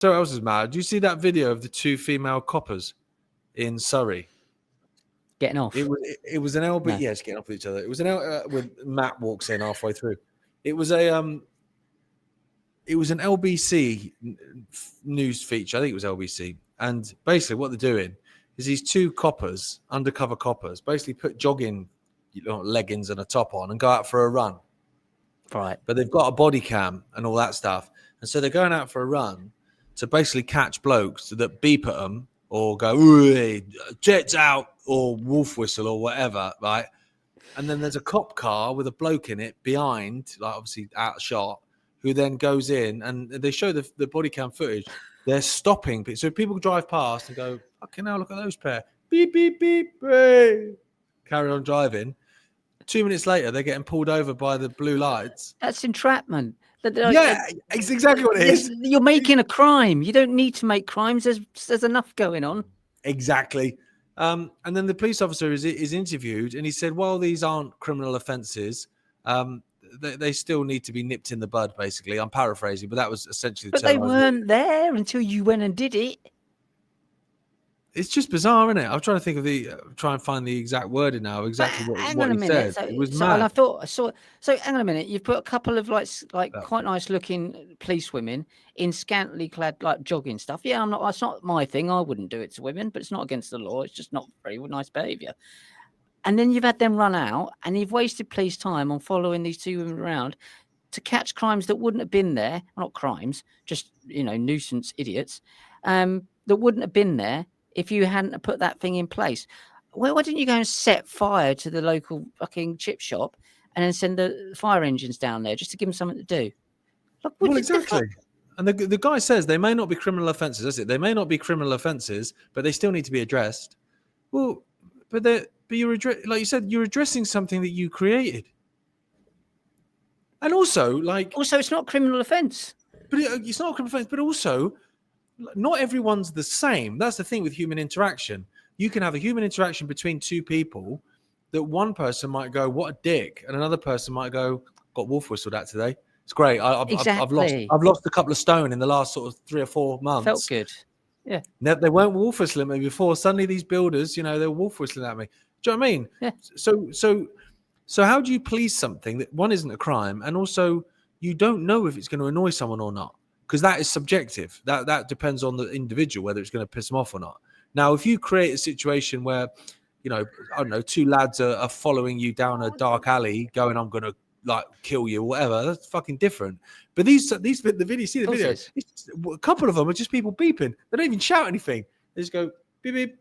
So else is mad. Do you see that video of the two female coppers in Surrey? Getting off. It was an LB. No. Yes, getting off with each other. It was an with Matt walks in halfway through. It was an LBC news feature. I think it was LBC. And basically what they're doing is these two coppers, undercover coppers, basically put jogging leggings and a top on and go out for a run. Right. But they've got a body cam and all that stuff. And so they're going out for a run to basically catch blokes that beep at them or go, "Ooh, jets out," or wolf whistle or whatever, right? And then there's a cop car with a bloke in it behind, like obviously out of shot, who then goes in and they show the body cam footage. They're stopping. So people drive past and go, "Fucking hell, look at those pair. Beep, beep, beep, beep." Carry on driving. 2 minutes later, they're getting pulled over by the blue lights. That's entrapment. Yeah, it's exactly what it is. You're making a crime. You don't need to make crimes. There's enough going on. Exactly. And then the police officer is interviewed, and he said, "Well, these aren't criminal offences. They still need to be nipped in the bud." Basically, I'm paraphrasing, but that was essentially. But they weren't there until you went and did it. It's just bizarre, isn't it? I'm trying to think of try and find the exact wording now. Exactly what he said. So, it was so, mad. And I thought I saw. So hang on a minute. You've put a couple of like quite nice looking police women in scantily clad like jogging stuff. Yeah, I'm not. That's not my thing. I wouldn't do it to women, but it's not against the law. It's just not very nice behaviour. And then you've had them run out, and you've wasted police time on following these two women around to catch crimes that wouldn't have been there. Not crimes, just nuisance idiots that wouldn't have been there if you hadn't put that thing in place. Why didn't you go and set fire to the local fucking chip shop and then send the fire engines down there just to give them something to do? Look, well, exactly. And the guy says they may not be criminal offences, is it? They may not be criminal offences, but they still need to be addressed. Well, but you're like you said, you're addressing something that you created. And also, it's not a criminal offence. But it's not a criminal offence, but also, not everyone's the same. That's the thing with human interaction. You can have a human interaction between two people that one person might go, "What a dick," and another person might go, "Got wolf whistled at today. It's great. I've lost a couple of stone in the last sort of 3 or 4 months. Felt good." Yeah. They weren't wolf whistling at me before. Suddenly these builders, they were wolf whistling at me. Do you know what I mean? Yeah. So how do you police something that one isn't a crime, and also you don't know if it's going to annoy someone or not? Because that is subjective. That depends on the individual, whether it's going to piss them off or not. Now, if you create a situation where, I don't know, two lads are following you down a dark alley going, "I'm going to kill you," or whatever, that's fucking different. But the video, see the video, a couple of them are just people beeping. They don't even shout anything. They just go, beep, beep.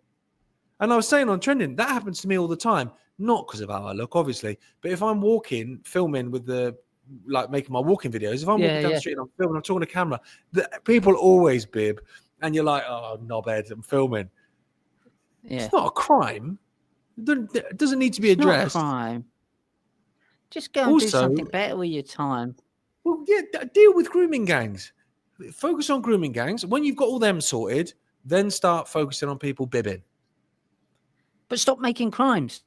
And I was saying on trending, that happens to me all the time. Not because of how I look, obviously. But if I'm filming with making my walking videos, if I'm walking down the street and I'm filming, I'm talking to camera, people always bib, and you're like, "Oh, knobhead, I'm filming." Yeah. It's not a crime. It doesn't need to be addressed. It's not a crime. Just go and do something better with your time. Well, yeah, deal with grooming gangs. Focus on grooming gangs. When you've got all them sorted, then start focusing on people bibbing. But stop making crimes.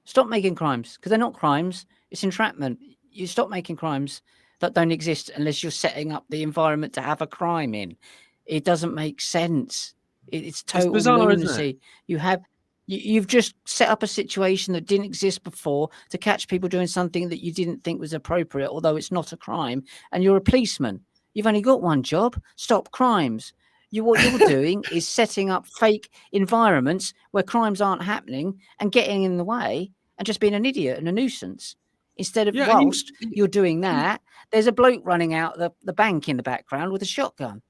Stop making crimes, because they're not crimes. It's entrapment. You stop making crimes that don't exist unless you're setting up the environment to have a crime in. It doesn't make sense. It's total lunacy. You've just set up a situation that didn't exist before to catch people doing something that you didn't think was appropriate, although it's not a crime. And you're a policeman. You've only got one job: stop crimes. What you're doing is setting up fake environments where crimes aren't happening and getting in the way and just being an idiot and a nuisance. Instead of whilst you're doing that, there's a bloke running out the bank in the background with a shotgun.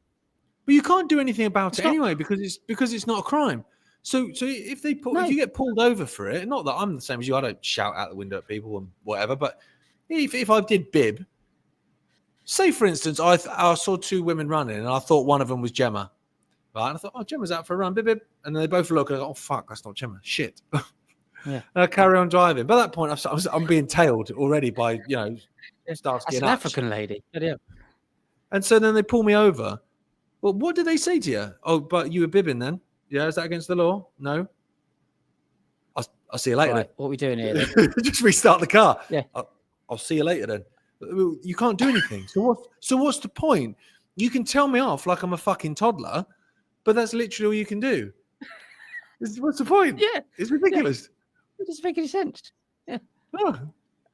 But you can't do anything about it anyway because it's not a crime. So if you get pulled over for it, not that I'm the same as you, I don't shout out the window at people and whatever, but if I did bib, say for instance, I saw two women running and I thought one of them was Gemma, right? And I thought, "Oh, Gemma's out for a run, bib, bib," and then they both look and go, "Oh fuck, that's not Gemma, shit." Yeah. And I carry on driving. By that point, I'm being tailed already by Starsky and an African lady. Yeah. And so then they pull me over. Well, what did they say to you? "Oh, but you were bibbing then." "Yeah, is that against the law?" "No." I'll see you later. Right, what are we doing here then? Just restart the car. Yeah. I'll see you later then. You can't do anything. So what's the point? You can tell me off like I'm a fucking toddler, but that's literally all you can do. What's the point? Yeah. It's ridiculous. It doesn't make any sense. Yeah. Oh.